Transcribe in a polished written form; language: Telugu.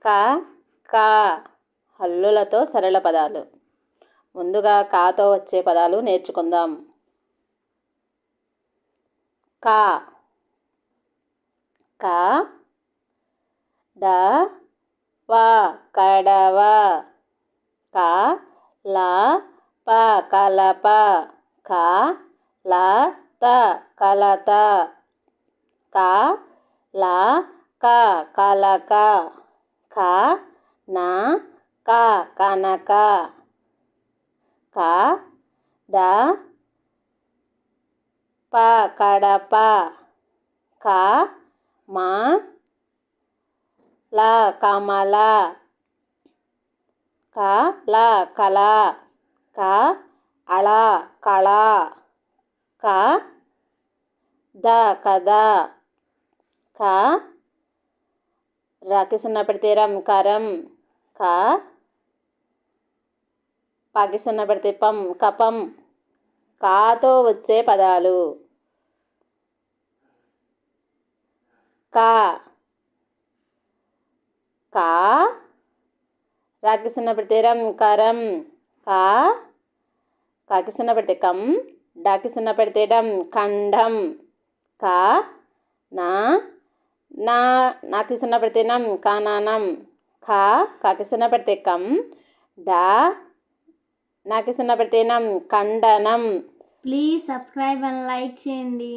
కా కా హల్లులతో సరళ పదాలు. ముందుగా కాతో వచ్చే పదాలు నేర్చుకుందాం. కా కా డ వా కడవ. కా లా ప కలప. కా లా త కలత. కా లా క కలక. కా నా క కనక. కా డ ప కడప. కా మా ల కమల. కా ల కల. కా అళ కళ. కా ద కథ. కా రాకి సున్నా పెడితే రం కరం. కా పాకి సున్నా పెడితే పం కపం. కాతో వచ్చే పదాలు. కా కా రాకి సున్నా పెడితే రం కరం. కా కాకి సున్నా పెడితే కం. డాకి సున్నా పెడితే డం ఖండం. కా నా నా నాకి సున్నా పెడితే నం కాననం. ఖా కాకి సున్నా పెడితే కం. డా నాకి సున్నా పెడితే నం ఖండనం. ప్లీజ్ సబ్స్క్రైబ్ అండ్ లైక్ చేయండి.